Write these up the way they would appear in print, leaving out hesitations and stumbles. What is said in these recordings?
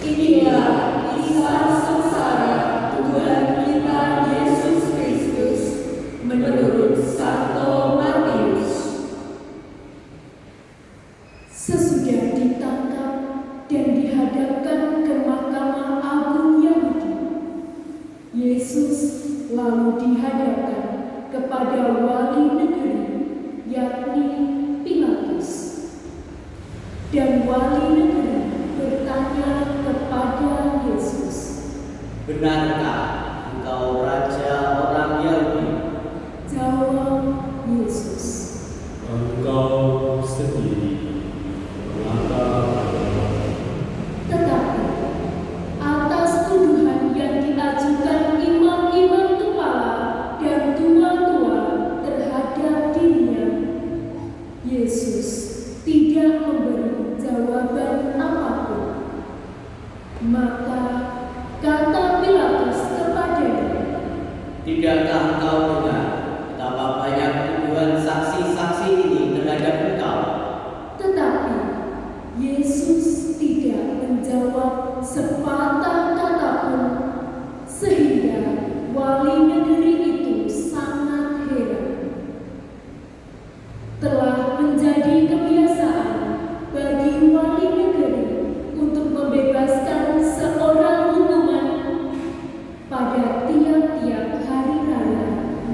Inilah kisah sengsara Tuhan kita Yesus Kristus menurut Santo Matius. Sesudah ditangkap dan dihadapkan ke Mahkamah Agung Yahudi, Yesus lalu dihadapkan kepada wali negeri, yakni Pilatus. Dan wali negeri bertanya kepada Yesus, "Benarkah engkau raja orang Yahudi?" Jawab Yesus, "Engkau sendiri mengatakan." tetapi atas tuduhan yang diajukan imam-imam kepala dan tua-tua terhadap dirinya, Yesus tidak memberi jawaban apapun. Maka kata Pilatus kepadanya, "Tidakkah engkau dengar betapa banyak tuduhan saksi-saksi ini terhadap engkau?" Tetapi Yesus tidak menjawab sepatah kata pun, sehingga wali negeri itu sangat heran. Telah menjadi kebiasaan bagi wali negeri untuk membebaskan seorang hukuman pada tiap-tiap hari raya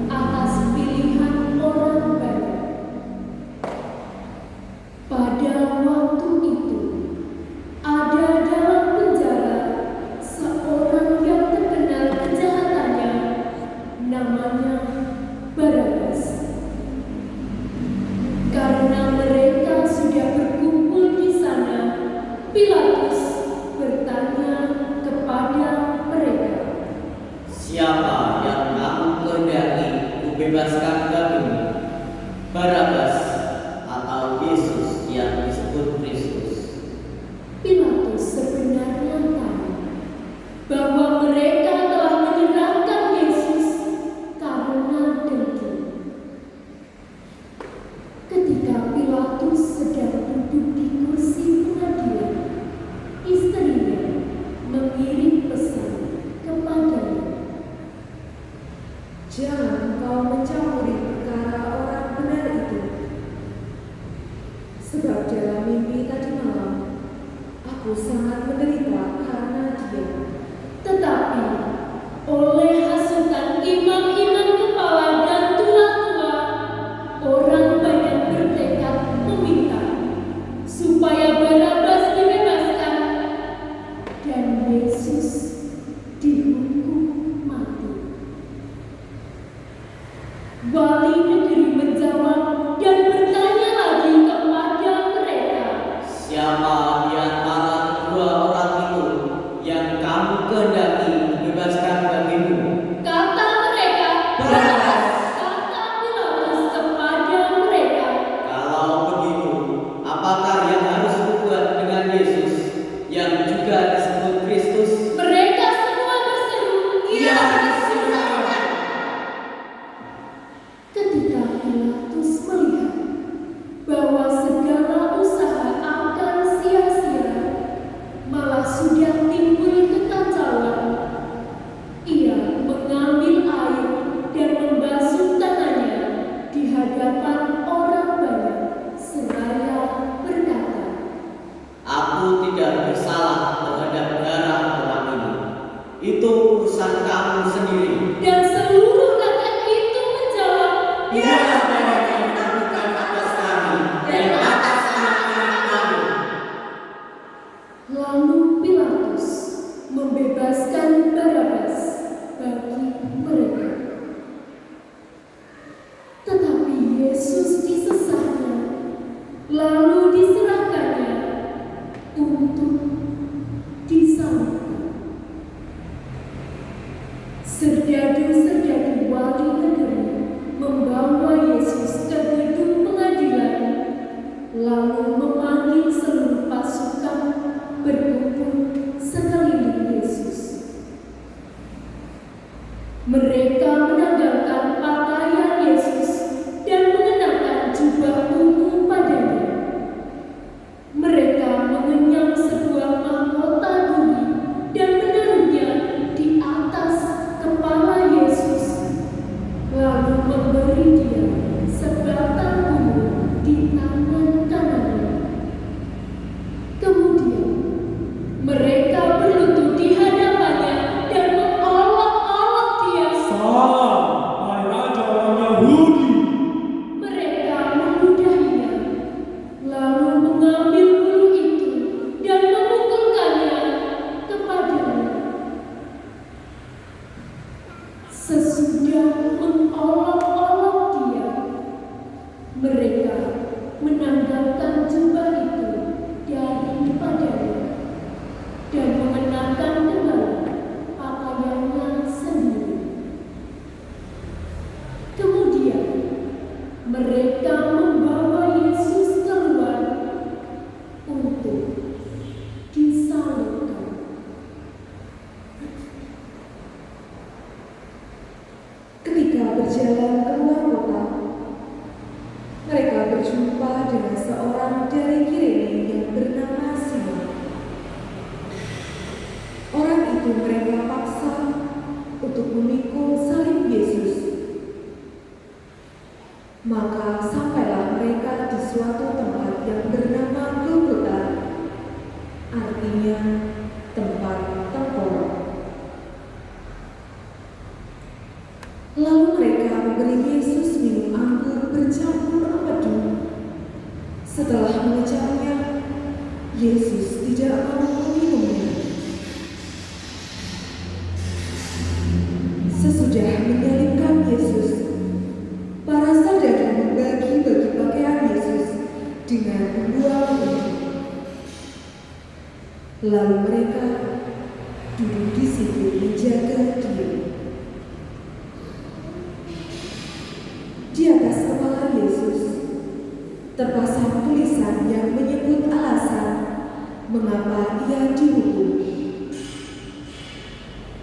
atas pilihan orang banyak. Pada waktu itu, ada dalam penjara seorang yang terkenal kejahatannya, namanya Barabas. Karena mereka sudah berkumpul di sana, Pilatus bertanya kepada mereka, "Siapa yang kamu kehendaki kubebaskan bagimu, Barabas atau Yesus yang disebut Kristus?" Pilatus sebenarnya tahu bahwa mereka telah menyerahkan Yesus karena dengki. Ketika Pilatus sedang duduk di kursi pengadilan, istrinya mengirim pesan kepadanya, "Jangan kau mencampuri perkara orang benar itu. Sebab dalam mimpi tadi malam, aku sangat menderita karena dia. Tetapi oleh hasutan imam-imam kepala dan tua-tua, orang banyak bertekad meminta supaya Barabas dibebaskan dan Yesus dihukum mati." Wali negeri menjawab dan bertanya lagi kepada mereka, "Siapa di antara kedua orang itu yang kamu kehendaki kubebaskan bagimu?" Kata mereka, "Barabas." Kata Pilatus kepada mereka, "Kalau begitu, apakah yang harus kubuat dengan Yesus yang juga disebut Kristus?" mereka semua berseru, "Iya, silakan." Ketika Pilatus melihat bahwa segala usaha akan sia-sia, malah sudah timbul kekacauan, ia mengambil air dan membasuh tangannya di hadapan orang banyak, seraya berkata, "Aku tidak bersalah terhadap darah orang ini. Itu urusan kamu sendiri." dan seluruh rakyat itu menjawab, "Dia banyak yang melakukan atas kami dan atas anak-anak kami." Lalu Pilatus membebaskan Barabas bagi mereka. Tetapi Yesus disesatnya, lalu diserahkannya untuk disalibkan. Serdadu-serdadu wali negeri membawa Yesus ke gedung pengadilan, lalu memanggil seluruh pasukan berkumpul sekeliling Yesus. Mereka menanggalkan pakaian Yesus dan mengenakan jubah ungu padanya. Mereka mengenyam sebuah Kemudian mereka berlutut di hadapannya dan mengolok-olok dia. Salam, hai raja orang Yahudi. Mereka meludahinya, lalu mengambil bulu itu dan memukulkannya kepadanya. Sesudah mengolok-olok dia, mereka menanggalkan jubah itu daripadanya dan mengenakan kembali pakaiannya sendiri. Kemudian mereka membawa Yesus keluar untuk disalibkan. Ketika berjalan keluar kota, mereka berjumpa dengan seorang dari Kirene yang bernama Simon. Orang itu mereka paksa untuk memikul salib Yesus. Maka sampailah mereka di suatu tempat yang bernama Golgota, artinya tempat tengkorak. Lalu mereka memberi Yesus minum anggur bercampur empedu. Setelah mengecapnya, Yesus tidak mau meminumnya. Sesudah menyalibkan Yesus, para saudara membagi-bagi pakaian Yesus dengan membuang itu. Lalu mereka duduk di situ menjaga diri. Di atas kepala Yesus terpasang tulisan yang menyebut alasan mengapa ia dihukum.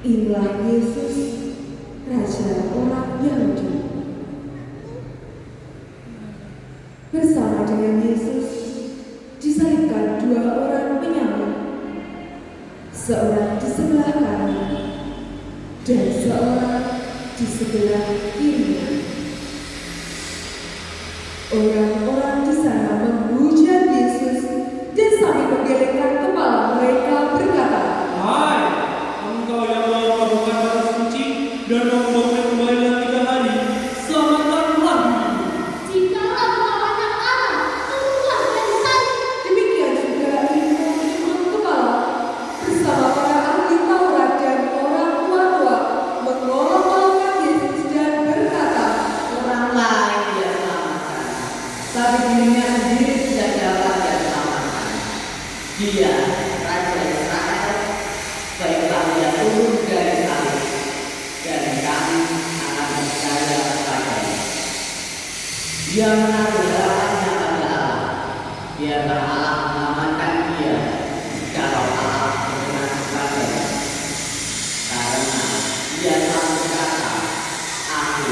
Inilah Yesus, Raja orang Yahudi. Bersama dengan Yesus disalibkan dua orang penyamar, seorang di sebelah kanan dan seorang di sebelah kirinya. Orang-orang di sana menghujat Yesus dan sambil menggelengkan kepala mereka berkata, Hai, engkau yang mau melakukan kata suci dan membangunnya kembali dalam 3 hari, selamatkanlah dirimu. "Jikalau engkau anak Allah, keluar dari salib." Demikian juga ia memikul kepala bersama para ahli Taurat dan orang tua-tua mengolok-olokkan Yesus dan berkata, Orang lain dia selamatkan, tapi dirinya sendiri tidak dapat dia selamatkan. Dia Raja Israel, baiklah dia turun dari salib, dan kami akan percaya kepadanya. Dia menaruh harapannya pada Allah. Biarlah Allah mengamankan dia jikalau Allah berkenan kepadanya. Karena dia telah berkata, Aku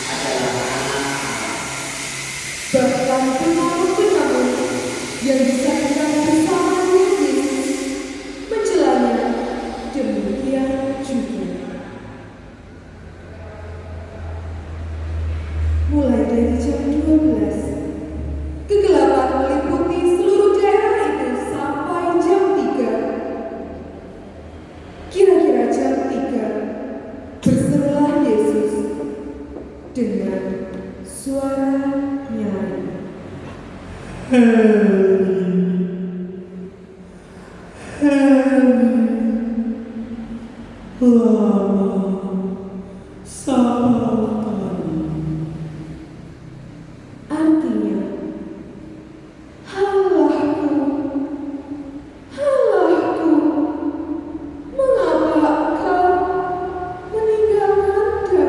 adalah anak Allah. bahkan pengaruh-pengaruh yang disalibkan bersama dengan Yesus mencelanya demikian juga. Mulai dari jam 12, kegelapan meliputi seluruh daerah itu sampai jam 3. Kira-kira jam 3, berserulah Yesus dengan suara nyaring. Lama sabachthani. Artinya, Allahku, Allahku, mengapa Engkau meninggalkan aku?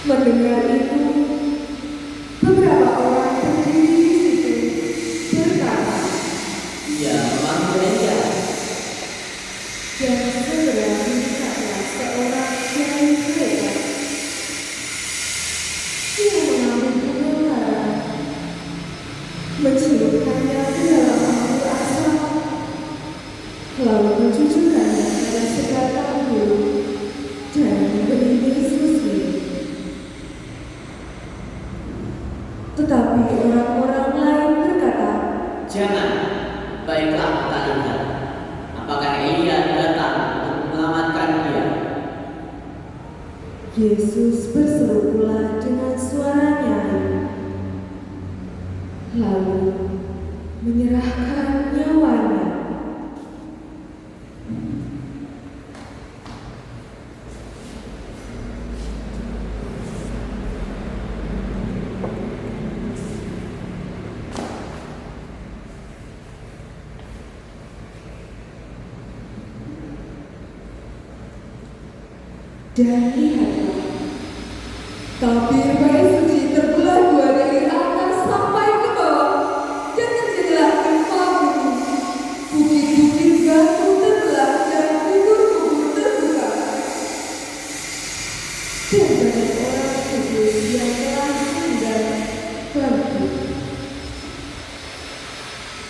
Mendengar itu, beberapa orang berdiri di situ berkata, Dia memanggil Elia. dan segera mendekatlah seorang dari mereka. Dia mengambil bunga lara, mencelupkannya ke dalam anggur asam, lalu mencucurkannya pada sebatang bulu dan memberi Yesus minum. Tetapi orang-orang lain Yesus berseru pula dengan suara nyaring, lalu menyerahkan nyawanya. Dan lihatlah, tabir bayi suci terbelah dua dari atas sampai ke bawah, dan terjadilah gempa bumi. Bukit-bukit batu terbelah dan kubur-kubur terbuka. Dan banyak orang kudus yang telah meninggal bangkit.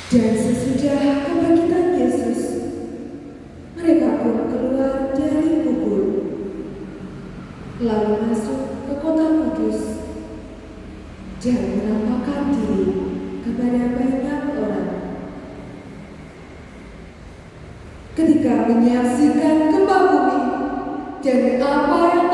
Dan sesudah kebangkitan Yesus, mereka pun keluar dari kubur, lalu masuk ke kota kudus dan menampakkan diri kepada banyak orang. Ketika menyaksikan gempa bumi dan apa yang